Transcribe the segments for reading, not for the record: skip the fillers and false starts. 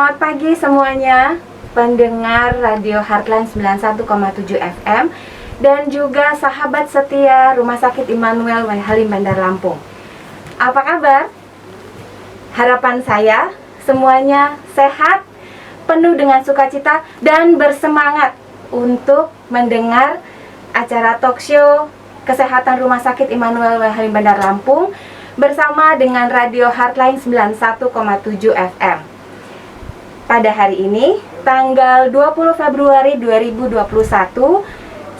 Selamat pagi semuanya, pendengar Radio Heartline 91,7 FM dan juga sahabat setia Rumah Sakit Immanuel Wai Halim Bandar Lampung. Apa kabar? Harapan saya semuanya sehat, penuh dengan sukacita dan bersemangat untuk mendengar acara talk show Kesehatan Rumah Sakit Immanuel Wai Halim Bandar Lampung bersama dengan Radio Heartline 91,7 FM. Pada hari ini, tanggal 20 Februari 2021,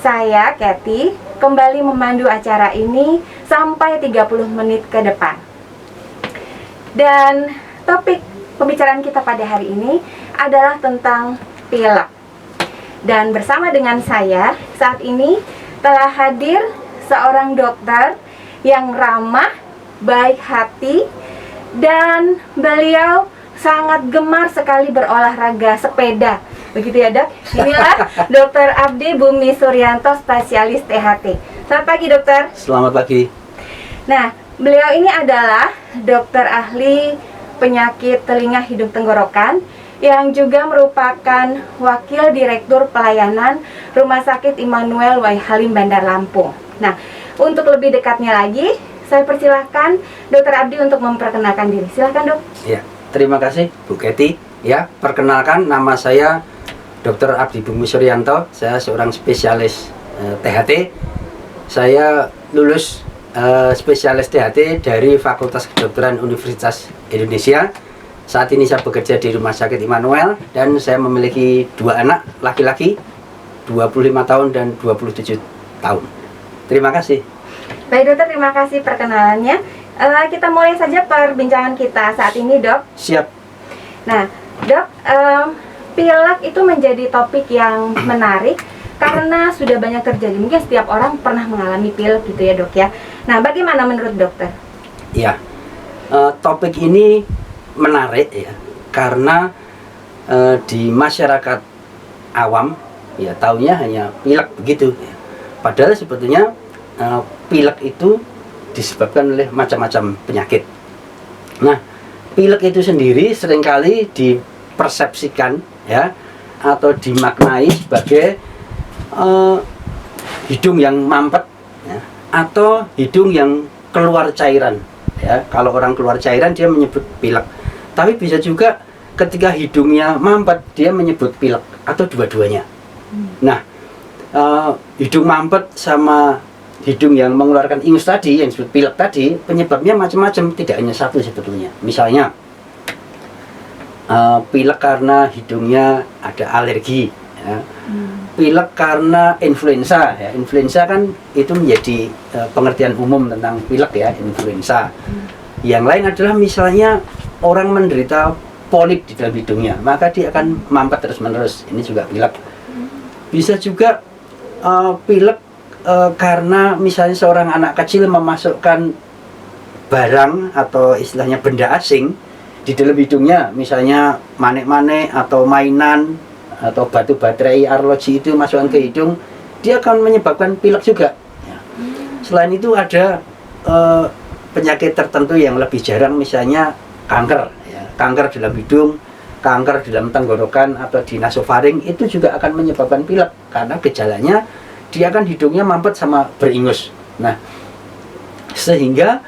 saya, Kathy, kembali memandu acara ini sampai 30 menit ke depan. Dan topik pembicaraan kita pada hari ini adalah tentang pilek. Dan bersama dengan saya, saat ini telah hadir seorang dokter yang ramah, baik hati, dan beliau sangat gemar sekali berolahraga sepeda. Begitu ya, Dok? Inilah Dr. Abdi Bumi Suryanto, spesialis THT. Selamat pagi, Dokter. Selamat pagi. Nah, beliau ini adalah dokter ahli penyakit telinga hidung tenggorokan yang juga merupakan Wakil Direktur Pelayanan Rumah Sakit Immanuel Wai Halim Bandar Lampung. Nah, untuk lebih dekatnya lagi, saya persilahkan Dr. Abdi untuk memperkenalkan diri. Silahkan, Dok. Ya, terima kasih Bu Kathy. Ya, perkenalkan, nama saya Dr. Abdi Bumi Suryanto. Saya seorang spesialis THT. Saya lulus spesialis THT dari Fakultas Kedokteran Universitas Indonesia. Saat ini saya bekerja di Rumah Sakit Immanuel dan saya memiliki 2 anak laki-laki, 25 tahun dan 27 tahun. Terima kasih. Baik, Dokter, terima kasih perkenalannya. Kita mulai saja perbincangan kita saat ini, Dok. Siap. Nah, Dok, pilek itu menjadi topik yang menarik karena sudah banyak terjadi. Mungkin setiap orang pernah mengalami pilek gitu ya, Dok ya. Nah, bagaimana menurut dokter? Ya, topik ini menarik ya, karena di masyarakat awam ya taunya hanya pilek begitu. Padahal sebetulnya pilek itu disebabkan oleh macam-macam penyakit. Nah, pilek itu sendiri seringkali dipersepsikan ya atau dimaknai sebagai hidung yang mampet ya, atau hidung yang keluar cairan ya. Kalau orang keluar cairan dia menyebut pilek. Tapi bisa juga ketika hidungnya mampet dia menyebut pilek atau dua-duanya. Nah, hidung mampet sama hidung yang mengeluarkan ingus tadi yang disebut pilek tadi, penyebabnya macam-macam, tidak hanya satu sebetulnya. Misalnya pilek karena hidungnya ada alergi ya. Pilek karena influenza ya. Influenza kan itu menjadi pengertian umum tentang pilek ya, influenza. Yang lain adalah misalnya orang menderita polip di dalam hidungnya, maka dia akan mampet terus-menerus. Ini juga pilek. Bisa juga pilek karena misalnya seorang anak kecil memasukkan barang atau istilahnya benda asing di dalam hidungnya, misalnya manik-manik atau mainan atau batu baterai arloji itu masukkan ke hidung, dia akan menyebabkan pilek juga ya. Selain itu ada penyakit tertentu yang lebih jarang, misalnya kanker ya. Kanker dalam hidung, kanker dalam tenggorokan atau di nasofaring itu juga akan menyebabkan pilek karena gejalanya dia kan hidungnya mampet sama beringus. Nah, sehingga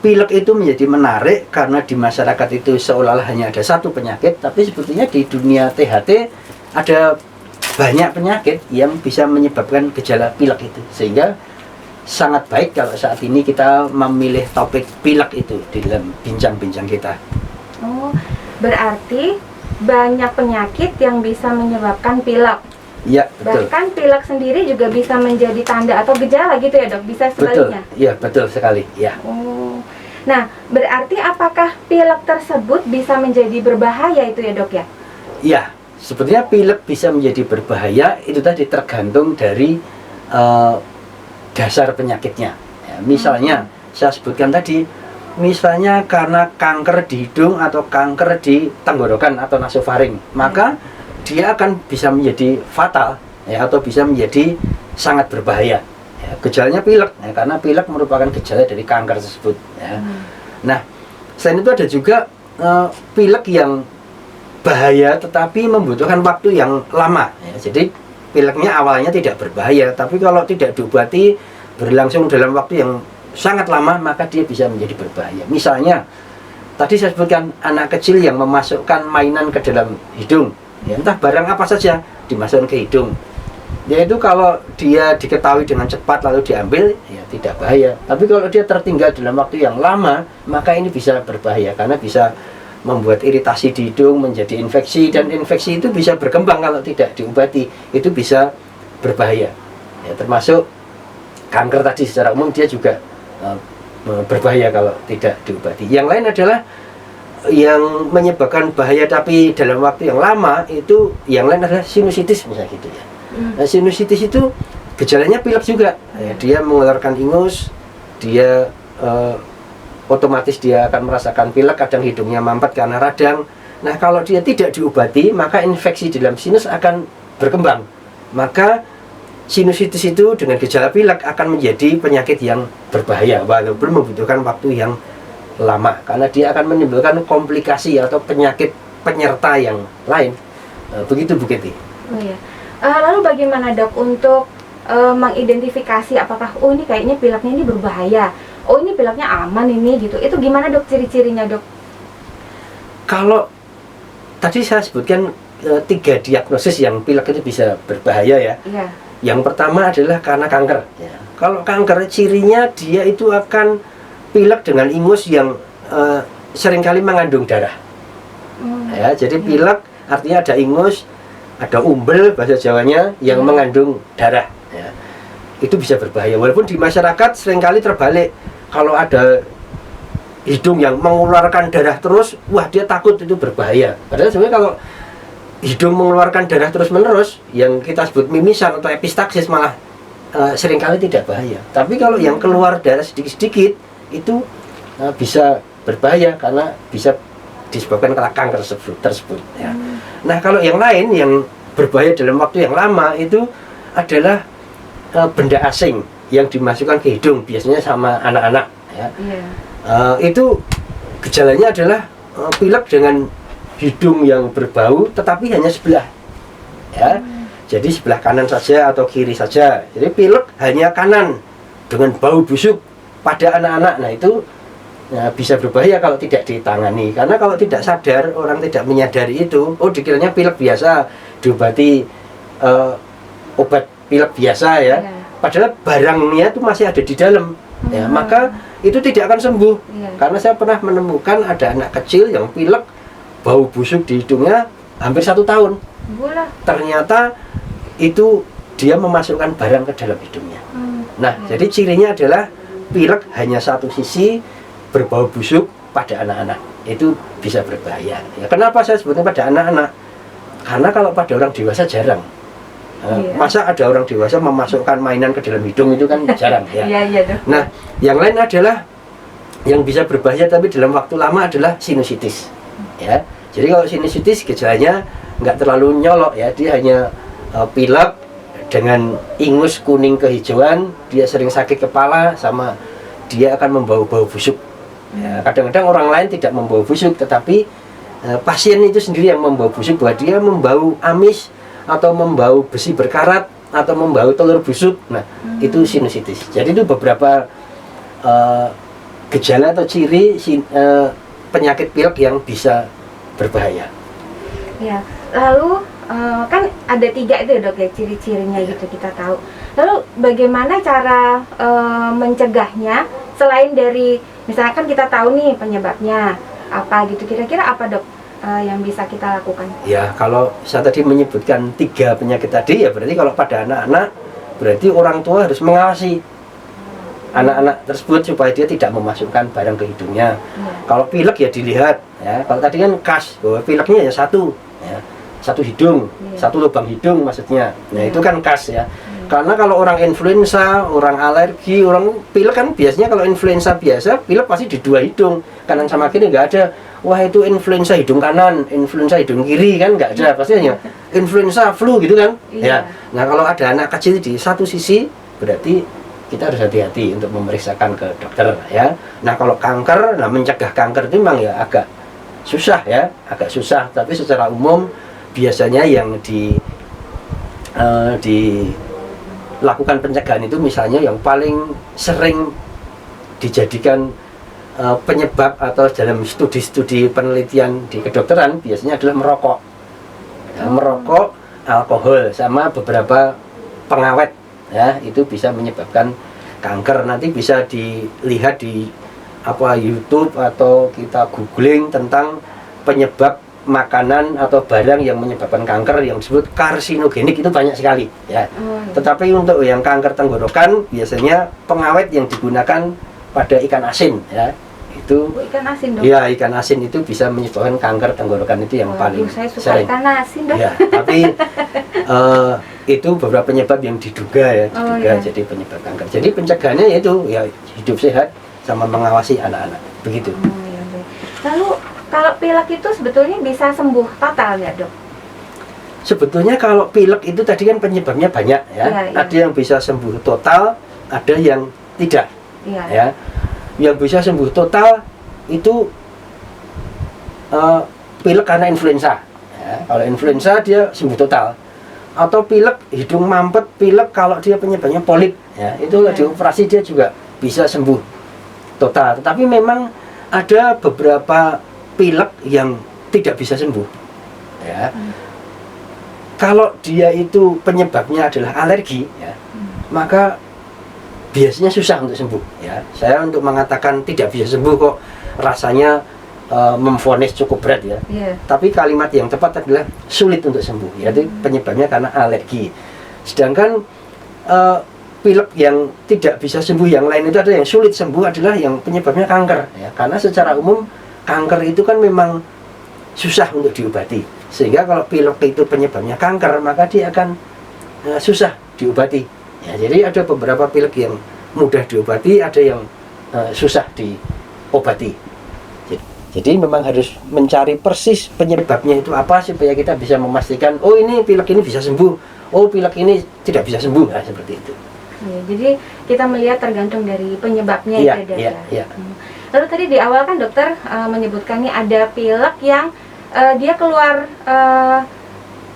pilek itu menjadi menarik karena di masyarakat itu seolah-olah hanya ada satu penyakit, tapi sebetulnya di dunia THT ada banyak penyakit yang bisa menyebabkan gejala pilek itu. Sehingga sangat baik kalau saat ini kita memilih topik pilek itu di dalam bincang-bincang kita. Oh, berarti banyak penyakit yang bisa menyebabkan pilek. Ya, betul. Bahkan pilek sendiri juga bisa menjadi tanda atau gejala gitu ya, Dok? Bisa sebaliknya? Betul, iya betul sekali ya. Oh. Nah, berarti apakah pilek tersebut bisa menjadi berbahaya itu ya, Dok ya? Iya, sebetulnya pilek bisa menjadi berbahaya itu tadi tergantung dari dasar penyakitnya ya, misalnya saya sebutkan tadi, misalnya karena kanker di hidung atau kanker di tenggorokan atau nasofaring, maka dia akan bisa menjadi fatal ya, atau bisa menjadi sangat berbahaya ya, gejalanya pilek ya, karena pilek merupakan gejala dari kanker tersebut ya. Nah, selain itu ada juga pilek yang bahaya tetapi membutuhkan waktu yang lama ya. Jadi pileknya awalnya tidak berbahaya, tapi kalau tidak diobati berlangsung dalam waktu yang sangat lama maka dia bisa menjadi berbahaya. Misalnya tadi saya sebutkan anak kecil yang memasukkan mainan ke dalam hidung ya, entah barang apa saja dimasukkan ke hidung, yaitu kalau dia diketahui dengan cepat lalu diambil ya tidak bahaya, tapi kalau dia tertinggal dalam waktu yang lama maka ini bisa berbahaya karena bisa membuat iritasi di hidung, menjadi infeksi, dan infeksi itu bisa berkembang kalau tidak diobati, itu bisa berbahaya ya, termasuk kanker tadi secara umum dia juga berbahaya kalau tidak diobati. Yang lain adalah yang menyebabkan bahaya tapi dalam waktu yang lama itu, yang lain adalah sinusitis misalnya gitu ya. Nah, sinusitis itu gejalanya pilek juga ya, dia mengeluarkan ingus, dia otomatis dia akan merasakan pilek, kadang hidungnya mampet karena radang. Nah kalau dia tidak diobati maka infeksi di dalam sinus akan berkembang, maka sinusitis itu dengan gejala pilek akan menjadi penyakit yang berbahaya walaupun membutuhkan waktu yang lama karena dia akan menimbulkan komplikasi atau penyakit penyerta yang lain. Begitu Bu Keti. Oh ya. Lalu bagaimana Dok untuk mengidentifikasi apakah oh ini kayaknya pileknya ini berbahaya, oh ini pileknya aman ini gitu, itu gimana Dok ciri-cirinya Dok? Kalau tadi saya sebutkan 3 diagnosis yang pilek itu bisa berbahaya ya. Iya. Yang pertama adalah karena kanker ya. Kalau kanker cirinya dia itu akan pilek dengan ingus yang seringkali mengandung darah ya, jadi pilek artinya ada ingus, ada umbel bahasa Jawanya yang mengandung darah ya. Itu bisa berbahaya, walaupun di masyarakat seringkali terbalik, kalau ada hidung yang mengeluarkan darah terus, wah dia takut itu berbahaya. Padahal sebenarnya kalau hidung mengeluarkan darah terus menerus yang kita sebut mimisan atau epistaksis malah seringkali tidak bahaya. Tapi kalau yang keluar darah sedikit-sedikit itu bisa berbahaya karena bisa disebabkan karena kanker tersebut ya. Nah kalau yang lain yang berbahaya dalam waktu yang lama itu adalah benda asing yang dimasukkan ke hidung, biasanya sama anak-anak ya. Itu gejalanya adalah pilek dengan hidung yang berbau tetapi hanya sebelah ya. Jadi sebelah kanan saja atau kiri saja, jadi pilek hanya kanan dengan bau busuk pada anak-anak. Nah itu bisa berbahaya kalau tidak ditangani, karena kalau tidak sadar, orang tidak menyadari itu, oh dikiranya pilek biasa, diobati obat pilek biasa ya, padahal barangnya itu masih ada di dalam ya, maka itu tidak akan sembuh. Karena saya pernah menemukan ada anak kecil yang pilek bau busuk di hidungnya hampir 1 tahun. Ternyata itu dia memasukkan barang ke dalam hidungnya. Nah jadi cirinya adalah pilek hanya satu sisi, berbau busuk pada anak-anak, itu bisa berbahaya ya. Kenapa saya sebutnya pada anak-anak? Karena kalau pada orang dewasa jarang. Masa ada orang dewasa memasukkan mainan ke dalam hidung, itu kan jarang ya. Nah yang lain adalah yang bisa berbahaya tapi dalam waktu lama adalah sinusitis ya. Jadi kalau sinusitis gejalanya nggak terlalu nyolok ya, dia hanya pilek dengan ingus kuning kehijauan, dia sering sakit kepala, sama dia akan membawa bau busuk ya. Kadang-kadang orang lain tidak membawa busuk, tetapi pasien itu sendiri yang membawa busuk, bahwa dia membau amis atau membau besi berkarat atau membau telur busuk. Nah itu sinusitis. Jadi itu beberapa gejala atau ciri penyakit pilek yang bisa berbahaya ya. Lalu kan ada 3 itu Dok ya ciri-cirinya gitu kita tahu. Lalu bagaimana cara mencegahnya selain dari misalkan kita tahu nih penyebabnya apa gitu, kira-kira apa Dok yang bisa kita lakukan? Ya kalau saya tadi menyebutkan 3 penyakit tadi ya, berarti kalau pada anak-anak berarti orang tua harus mengawasi anak-anak tersebut supaya dia tidak memasukkan barang ke hidungnya. Kalau pilek ya dilihat ya, kalau tadi kan khas bahwa pileknya ya satu hidung, satu lubang hidung maksudnya. Nah itu kan khas ya. Karena kalau orang influenza, orang alergi, orang pilek kan biasanya kalau influenza biasa, pilek pasti di 2 hidung, kanan sama kiri, nggak ada wah itu influenza hidung kanan, influenza hidung kiri, kan nggak ada, pasti hanya influenza flu gitu kan ya. Nah kalau ada anak kecil di satu sisi, berarti kita harus hati-hati untuk memeriksakan ke dokter ya. Nah kalau kanker, nah mencegah kanker itu memang ya agak susah ya, agak susah. Tapi secara umum biasanya yang dilakukan pencegahan itu misalnya yang paling sering dijadikan penyebab atau dalam studi-studi penelitian di kedokteran biasanya adalah merokok. Ya, merokok, alkohol, sama beberapa pengawet ya, itu bisa menyebabkan kanker. Nanti bisa dilihat di YouTube atau kita googling tentang penyebab makanan atau barang yang menyebabkan kanker yang disebut karsinogenik, itu banyak sekali ya. Tetapi untuk yang kanker tenggorokan biasanya pengawet yang digunakan pada ikan asin ya. Itu ikan asin dong? Ya, ikan asin itu bisa menyebabkan kanker tenggorokan, itu yang paling saya suka sering. Ikan asin dong. Ya, tapi itu beberapa penyebab yang diduga ya, jadi penyebab kanker. Jadi pencegahannya yaitu ya hidup sehat sama mengawasi anak-anak, begitu. Ya. Lalu kalau pilek itu sebetulnya bisa sembuh total ya, Dok? Sebetulnya kalau pilek itu tadi kan penyebabnya banyak ya. Ada yang bisa sembuh total, ada yang tidak. Ya. Yang bisa sembuh total itu pilek karena influenza. Ya, kalau influenza dia sembuh total. Atau pilek hidung mampet, pilek kalau dia penyebabnya polip, ya itu dioperasi dia juga bisa sembuh total. Tetapi memang ada beberapa pilek yang tidak bisa sembuh. Ya. Kalau dia itu penyebabnya adalah alergi, ya, maka biasanya susah untuk sembuh. Ya, saya untuk mengatakan tidak bisa sembuh kok rasanya memvonis cukup berat ya. Tapi kalimat yang tepat adalah sulit untuk sembuh. Yaitu penyebabnya karena alergi. Sedangkan pilek yang tidak bisa sembuh yang lain itu ada yang sulit sembuh adalah yang penyebabnya kanker. Ya, karena secara umum kanker itu kan memang susah untuk diobati. Sehingga kalau pilek itu penyebabnya kanker, maka dia akan susah diobati. Ya, jadi ada beberapa pilek yang mudah diobati, ada yang susah diobati. Jadi memang harus mencari persis penyebabnya itu apa supaya kita bisa memastikan, oh ini pilek ini bisa sembuh, oh pilek ini tidak bisa sembuh, nah, seperti itu. Ya, jadi kita melihat tergantung dari penyebabnya ya, itu ya, ya. Lalu tadi di awal kan dokter menyebutkan nih ada pilek yang dia keluar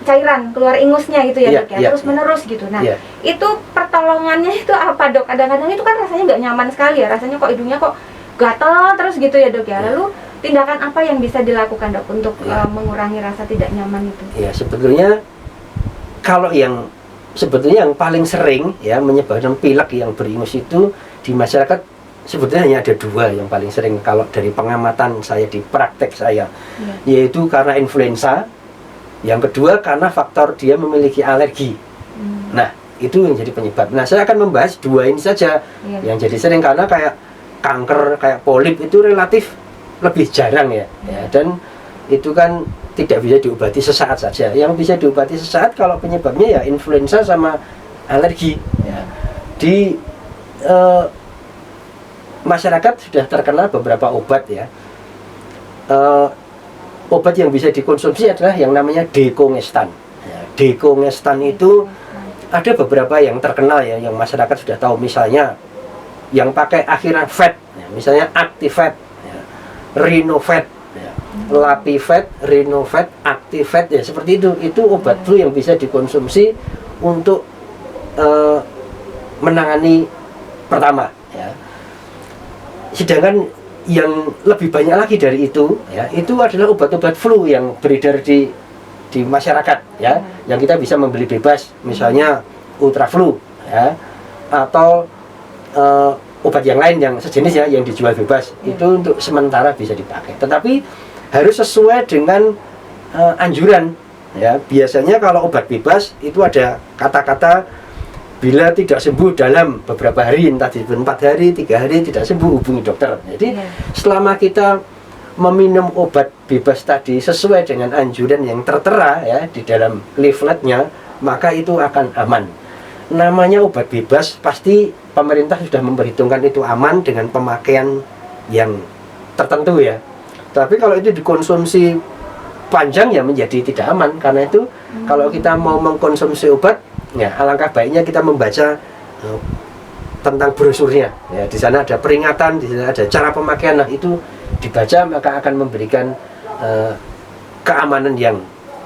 cairan, keluar ingusnya gitu ya, Dok ya, terus menerus gitu. Nah, itu pertolongannya itu apa, Dok? Kadang-kadang itu kan rasanya nggak nyaman sekali ya, rasanya kok hidungnya kok gatal terus gitu ya, Dok ya. Lalu tindakan apa yang bisa dilakukan, Dok, untuk mengurangi rasa tidak nyaman itu? Ya, sebetulnya kalau yang paling sering ya menyebabkan pilek yang beringus itu di masyarakat sebetulnya hanya ada dua yang paling sering kalau dari pengamatan saya di praktek saya, yaitu karena influenza. Yang kedua karena faktor dia memiliki alergi. Nah, itu yang jadi penyebab. Nah, saya akan membahas dua ini saja yang jadi sering, karena kayak kanker, kayak polip itu relatif lebih jarang ya. Dan itu kan tidak bisa diobati sesaat saja. Yang bisa diobati sesaat kalau penyebabnya ya influenza sama alergi. Ya. Di masyarakat sudah terkenal beberapa obat ya. Obat yang bisa dikonsumsi adalah yang namanya dekongestan. Ya, dekongestan itu ada beberapa yang terkenal ya, yang masyarakat sudah tahu, misalnya yang pakai akhiran vet, ya, misalnya Actifed, ya, Rinovet, ya, Lapivet, Rinovet, Actifed, ya seperti itu. Itu obat flu yang bisa dikonsumsi untuk menangani pertama. Ya. Sedangkan yang lebih banyak lagi dari itu, ya, itu adalah obat-obat flu yang beredar di masyarakat, ya, yang kita bisa membeli bebas, misalnya Ultraflu, ya, atau obat yang lain yang sejenis ya, yang dijual bebas, itu untuk sementara bisa dipakai. Tetapi harus sesuai dengan anjuran, ya. Biasanya kalau obat bebas itu ada kata-kata, bila tidak sembuh dalam beberapa hari, entah 4 hari, 3 hari tidak sembuh, hubungi dokter. Jadi selama kita meminum obat bebas tadi sesuai dengan anjuran yang tertera ya di dalam leafletnya, maka itu akan aman. Namanya obat bebas, pasti pemerintah sudah memperhitungkan itu aman dengan pemakaian yang tertentu ya. Tapi kalau itu dikonsumsi panjang ya menjadi tidak aman. Karena itu kalau kita mau mengkonsumsi obat, ya, alangkah baiknya kita membaca tentang brosurnya. Ya, di sana ada peringatan, di sana ada cara pemakaian. Nah, itu dibaca maka akan memberikan keamanan yang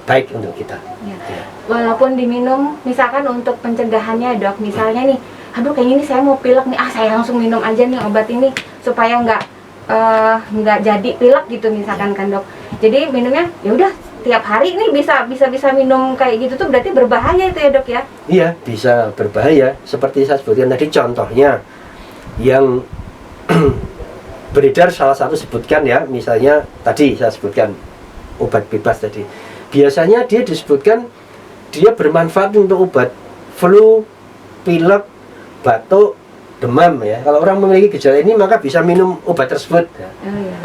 baik untuk kita. Ya. Walaupun diminum, misalkan untuk pencegahannya dok, misalnya nih, aduh kayaknya ini saya mau pilek nih, saya langsung minum aja nih obat ini supaya nggak jadi pilek gitu misalkan kan dok. Jadi minumnya ya udah tiap hari nih bisa minum kayak gitu tuh berarti berbahaya itu ya dok ya? Iya, bisa berbahaya. Seperti saya sebutkan tadi contohnya yang beredar salah satu sebutkan ya, misalnya tadi saya sebutkan obat bebas tadi. Biasanya dia disebutkan dia bermanfaat untuk obat flu, pilek, batuk, demam ya. Kalau orang memiliki gejala ini maka bisa minum obat tersebut. Ya. Oh, iya.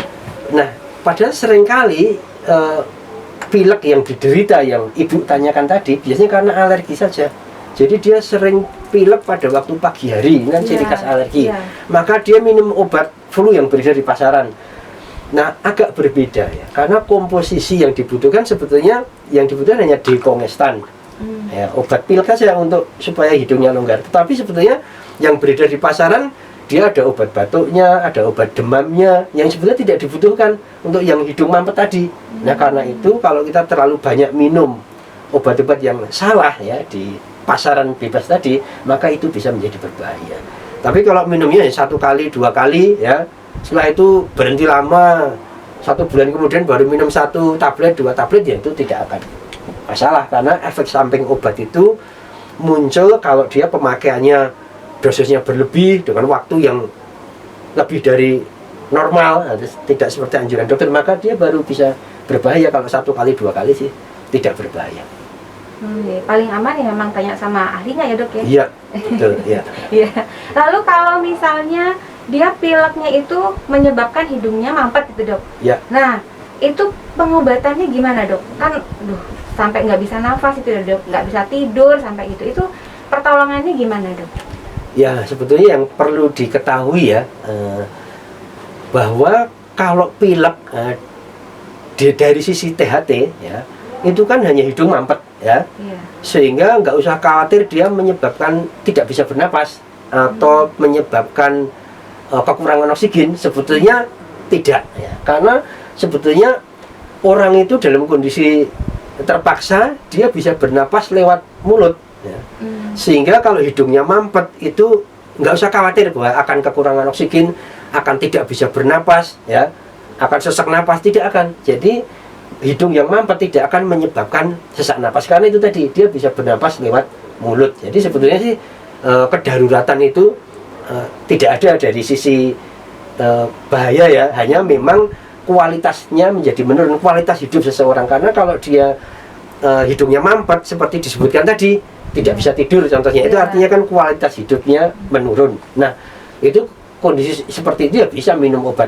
Nah, padahal seringkali pilek yang diderita yang ibu tanyakan tadi biasanya karena alergi saja. Jadi dia sering pilek pada waktu pagi hari, ini kan ciri khas alergi. Maka dia minum obat flu yang beredar di pasaran. Nah, agak berbeda ya, karena komposisi yang dibutuhkan sebetulnya yang dibutuhkan hanya dekongestan. Ya, obat pilek saja untuk supaya hidungnya longgar. Tetapi sebetulnya yang beredar di pasaran dia ada obat batuknya, ada obat demamnya yang sebetulnya tidak dibutuhkan untuk yang hidung mampet tadi. Nah, karena itu kalau kita terlalu banyak minum obat-obat yang salah ya di pasaran bebas tadi, maka itu bisa menjadi berbahaya. Tapi kalau minumnya 1 kali, 2 kali ya, setelah itu berhenti lama, 1 bulan kemudian baru minum 1 tablet, 2 tablet, ya itu tidak akan masalah karena efek samping obat itu muncul kalau dia pemakaiannya dosisnya berlebih dengan waktu yang lebih dari normal, tidak seperti anjuran dokter, maka dia baru bisa berbahaya. Kalau 1 kali 2 kali sih tidak berbahaya. Paling aman ya memang tanya sama ahlinya ya dok ya? Iya, betul ya. Iya. Lalu kalau misalnya dia pileknya itu menyebabkan hidungnya mampet gitu dok? Ya. Nah, itu pengobatannya gimana dok? Kan sampai nggak bisa nafas itu ya dok, nggak bisa tidur sampai gitu. Itu pertolongannya gimana dok? Ya, sebetulnya yang perlu diketahui ya, bahwa kalau pilek dari sisi THT ya, itu kan hanya hidung mampet ya, sehingga nggak usah khawatir dia menyebabkan tidak bisa bernapas atau menyebabkan kekurangan oksigen. Sebetulnya tidak ya, karena sebetulnya orang itu dalam kondisi terpaksa dia bisa bernapas lewat mulut ya. Sehingga kalau hidungnya mampet itu nggak usah khawatir bahwa akan kekurangan oksigen, akan tidak bisa bernapas ya, akan sesak napas, tidak akan. Jadi hidung yang mampet tidak akan menyebabkan sesak napas karena itu tadi dia bisa bernapas lewat mulut. Jadi sebetulnya sih kedaruratan itu tidak ada dari sisi bahaya ya, hanya memang kualitasnya menjadi menurun, kualitas hidup seseorang. Karena kalau dia hidungnya mampet seperti disebutkan tadi, tidak bisa tidur contohnya, itu artinya kan kualitas hidupnya menurun. Nah, itu kondisi seperti itu ya bisa minum obat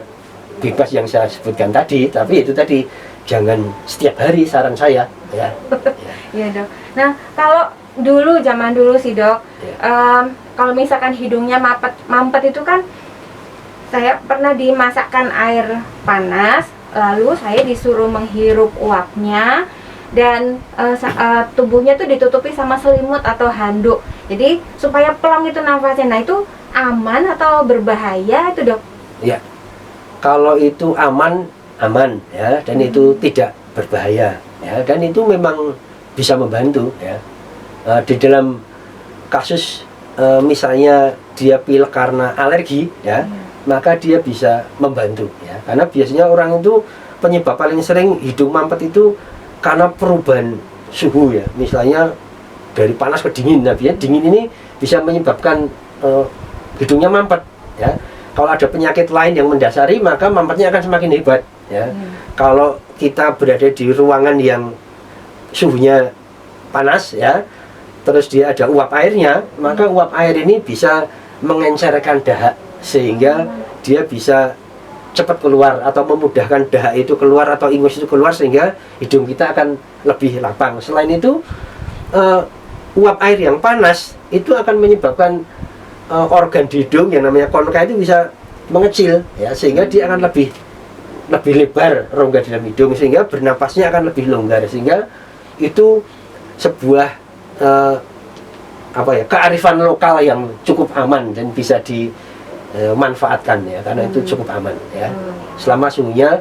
bebas yang saya sebutkan tadi, tapi itu tadi jangan setiap hari saran saya ya. Iya dok. Nah, kalau zaman dulu sih dok, kalau misalkan hidungnya mampet itu kan saya pernah dimasakkan air panas, lalu saya disuruh menghirup uapnya dan tubuhnya tuh ditutupi sama selimut atau handuk. Jadi supaya plong itu nafasnya. Nah, itu aman atau berbahaya itu dok? Ya, kalau itu aman ya, dan itu tidak berbahaya ya, dan itu memang bisa membantu ya. Di dalam kasus misalnya dia pilek karena alergi ya, maka dia bisa membantu ya, karena biasanya orang itu penyebab paling sering hidung mampet itu karena perubahan suhu ya, misalnya dari panas ke dingin. Nah, biasanya dingin ini bisa menyebabkan hidungnya mampet ya. Kalau ada penyakit lain yang mendasari, maka mampetnya akan semakin hebat ya. Kalau kita berada di ruangan yang suhunya panas ya, terus dia ada uap airnya, maka uap air ini bisa mengencerkan dahak sehingga dia bisa cepat keluar atau memudahkan dahak itu keluar atau ingus itu keluar, sehingga hidung kita akan lebih lapang. Selain itu uap air yang panas itu akan menyebabkan organ di hidung yang namanya konoka itu bisa mengecil ya, sehingga dia akan lebih lebar rongga di dalam hidung, sehingga bernapasnya akan lebih longgar, sehingga itu sebuah kearifan lokal yang cukup aman dan bisa dimanfaatkan ya, karena itu cukup aman ya, selama suhunya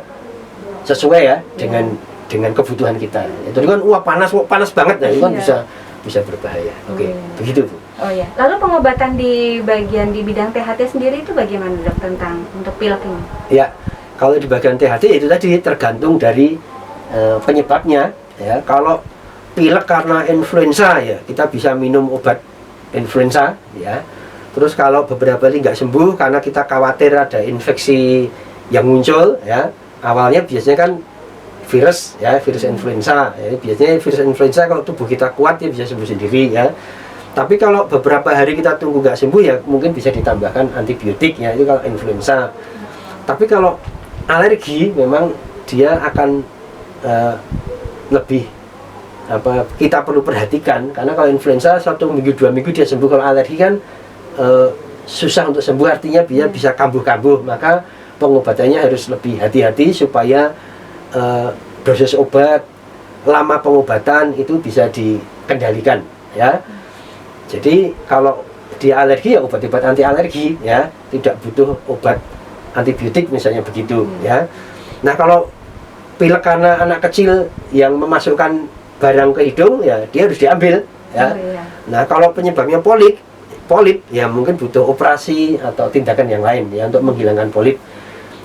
sesuai ya dengan kebutuhan kita. Itu kan panas banget ya, itu kan bisa berbahaya. Oke, begitu Bu. Oh ya. Lalu pengobatan di bidang THT sendiri itu bagaimana Dok tentang untuk pilek ini? Ya, kalau di bagian THT itu tadi tergantung dari penyebabnya ya. Kalau pilek karena influenza ya, kita bisa minum obat influenza ya. Terus kalau beberapa kali nggak sembuh karena kita khawatir ada infeksi yang muncul ya. Awalnya biasanya kan virus influenza ya. Biasanya virus influenza kalau tubuh kita kuat ya bisa sembuh sendiri ya. Tapi kalau beberapa hari kita tunggu nggak sembuh ya mungkin bisa ditambahkan antibiotik ya, itu kalau influenza. Tapi kalau alergi memang dia akan lebih kita perlu perhatikan, karena kalau influenza 1 minggu 2 minggu dia sembuh. Kalau alergi kan susah untuk sembuh, artinya dia bisa kambuh-kambuh, maka pengobatannya harus lebih hati-hati supaya dosis obat, lama pengobatan itu bisa dikendalikan ya. Jadi kalau dia alergi ya obat-obat anti alergi ya, tidak butuh obat antibiotik misalnya begitu ya. Nah kalau pilek karena anak kecil yang memasukkan barang ke hidung ya dia harus diambil ya. Nah kalau penyebabnya polip ya mungkin butuh operasi atau tindakan yang lain ya untuk menghilangkan polip.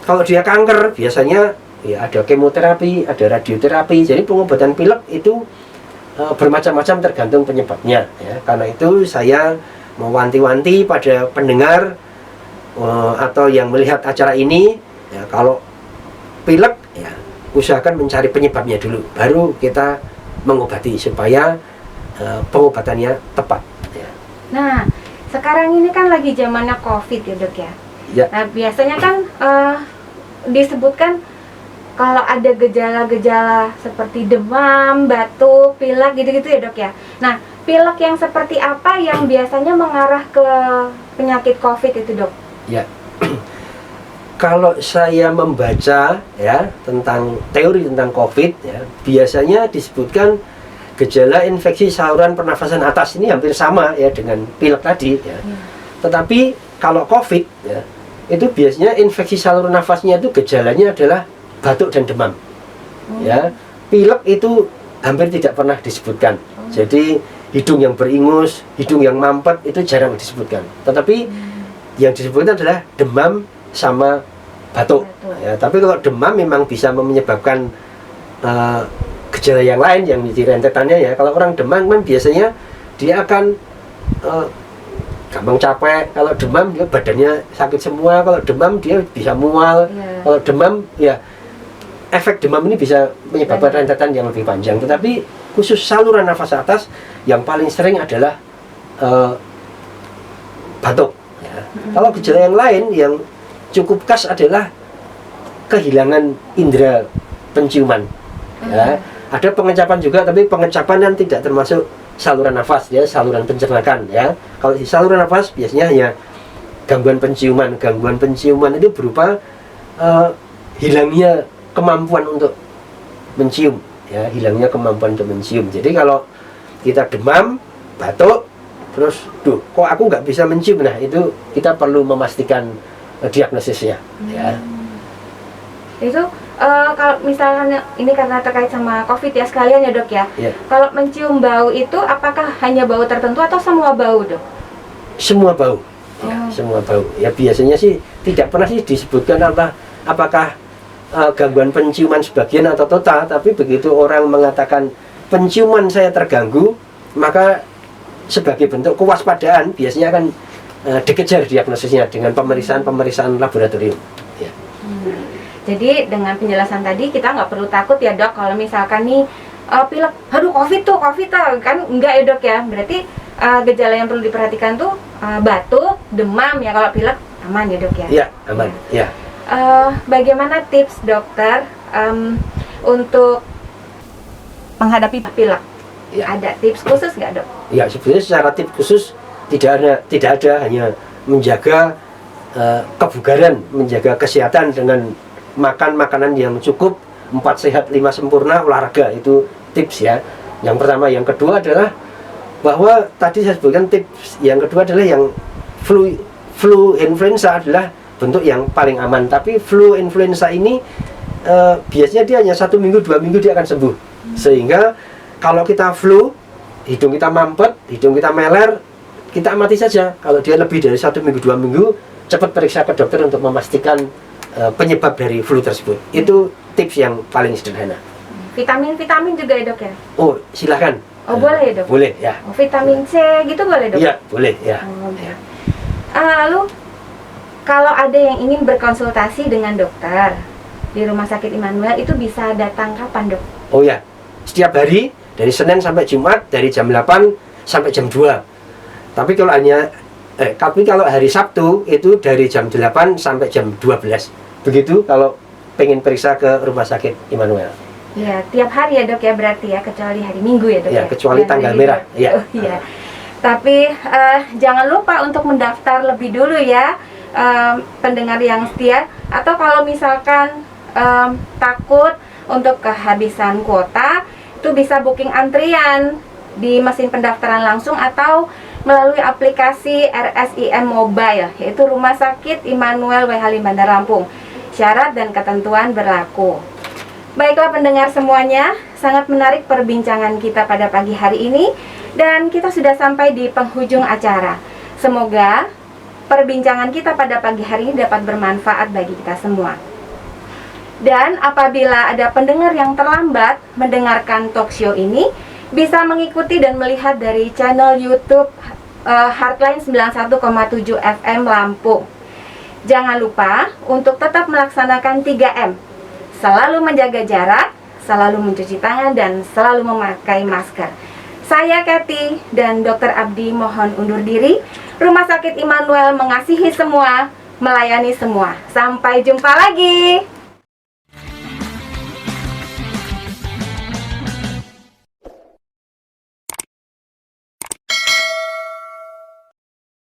Kalau dia kanker biasanya ya ada kemoterapi, ada radioterapi. Jadi pengobatan pilek itu bermacam-macam tergantung penyebabnya ya. Karena itu saya mewanti-wanti pada pendengar atau yang melihat acara ini ya, kalau pilek ya usahakan mencari penyebabnya dulu, baru kita mengobati supaya pengobatannya tepat ya. Nah sekarang ini kan lagi zamannya COVID ya Dok ya. Nah biasanya kan disebutkan kalau ada gejala-gejala seperti demam, batuk, pilek gitu-gitu ya Dok ya. Nah, pilek yang seperti apa yang biasanya mengarah ke penyakit COVID itu Dok? Ya, kalau saya membaca ya tentang teori tentang COVID ya, biasanya disebutkan gejala infeksi saluran pernafasan atas ini hampir sama ya dengan pilek tadi ya. Tetapi kalau COVID ya, itu biasanya infeksi saluran nafasnya itu gejalanya adalah batuk dan demam ya. Pilek itu hampir tidak pernah disebutkan. Jadi hidung yang beringus, hidung yang mampet itu jarang disebutkan. Tetapi yang disebutkan adalah demam sama batuk ya. Tapi kalau demam memang bisa menyebabkan gejala yang lain yang menjadi rentetannya ya. Kalau orang demam kan biasanya dia akan gampang capek. Kalau demam dia badannya sakit semua. Kalau demam dia bisa mual. Kalau demam ya efek demam ini bisa menyebabkan rentetan yang lebih panjang. Tetapi khusus saluran nafas atas yang paling sering adalah batuk ya. Kalau gejala yang lain yang cukup khas adalah kehilangan indera penciuman ya. Ada pengecapan juga, tapi pengecapan kan tidak termasuk saluran nafas ya, saluran pencernakan ya. Kalau di saluran nafas biasanya hanya gangguan penciuman. Gangguan penciuman itu berupa hilangnya kemampuan untuk mencium ya, hilangnya kemampuan untuk mencium. Jadi kalau kita demam, batuk, terus kok aku nggak bisa mencium, nah itu kita perlu memastikan diagnosisnya ya. Itu kalau misalnya ini karena terkait sama COVID ya sekalian ya Dok ya. Kalau mencium bau itu apakah hanya bau tertentu atau semua bau Dok? Semua bau ya, semua bau ya. Biasanya sih tidak pernah sih disebutkan apakah gangguan penciuman sebagian atau total, tapi begitu orang mengatakan penciuman saya terganggu, maka sebagai bentuk kewaspadaan biasanya akan dikejar diagnosisnya dengan pemeriksaan laboratorium ya. Jadi dengan penjelasan tadi kita nggak perlu takut ya Dok kalau misalkan nih pilek, aduh COVID tuh kan enggak ya Dok ya. Berarti gejala yang perlu diperhatikan tuh batuk, demam ya. Kalau pilek aman ya Dok ya. Iya aman ya. Bagaimana tips dokter untuk menghadapi pilek? Ya. Ada tips khusus nggak Dok? Ya sebenarnya secara tips khusus tidak ada, hanya menjaga kebugaran, menjaga kesehatan dengan makan makanan yang cukup, 4 sehat 5 sempurna, olahraga, itu tips ya. Yang pertama. Yang kedua adalah bahwa tadi saya sebutkan tips yang kedua adalah yang flu influenza adalah bentuk yang paling aman. Tapi flu influenza ini biasanya dia hanya 1 minggu 2 minggu dia akan sembuh. Sehingga kalau kita flu, hidung kita mampet, hidung kita meler, kita amati saja. Kalau dia lebih dari 1 minggu 2 minggu, cepat periksa ke dokter untuk memastikan penyebab dari flu tersebut. Itu tips yang paling sederhana. Vitamin juga ya dok ya? Oh, silahkan. Oh boleh ya dok? Boleh ya. Oh, vitamin C gitu boleh dok? Iya, boleh ya. Oh, ya. Lalu kalau ada yang ingin berkonsultasi dengan dokter di Rumah Sakit Immanuel itu bisa datang kapan dok? Oh ya, setiap hari dari Senin sampai Jumat dari jam 8 sampai jam 2. Tapi kalau hari Sabtu itu dari jam 8 sampai jam 12. Begitu kalau pengen periksa ke Rumah Sakit Immanuel. Ya, tiap hari ya dok ya berarti ya, kecuali hari Minggu ya dok Ya, ya? kecuali Yang tanggal hari merah. libur. Ya. Oh, iya. Tapi jangan lupa untuk mendaftar lebih dulu ya, pendengar yang setia. Atau kalau misalkan takut untuk kehabisan kuota, itu bisa booking antrian di mesin pendaftaran langsung atau melalui aplikasi RSIM Mobile, yaitu Rumah Sakit Immanuel Halim Bandar Lampung. Syarat dan ketentuan berlaku. Baiklah pendengar semuanya, sangat menarik perbincangan kita pada pagi hari ini dan kita sudah sampai di penghujung acara. Semoga perbincangan kita pada pagi hari ini dapat bermanfaat bagi kita semua. Dan apabila ada pendengar yang terlambat mendengarkan talk show ini, bisa mengikuti dan melihat dari channel YouTube Heartline 91,7 FM Lampung. Jangan lupa untuk tetap melaksanakan 3M. Selalu menjaga jarak, selalu mencuci tangan, dan selalu memakai masker. Saya Kathy dan Dr. Abdi mohon undur diri. Rumah Sakit Immanuel mengasihi semua, melayani semua. Sampai jumpa lagi.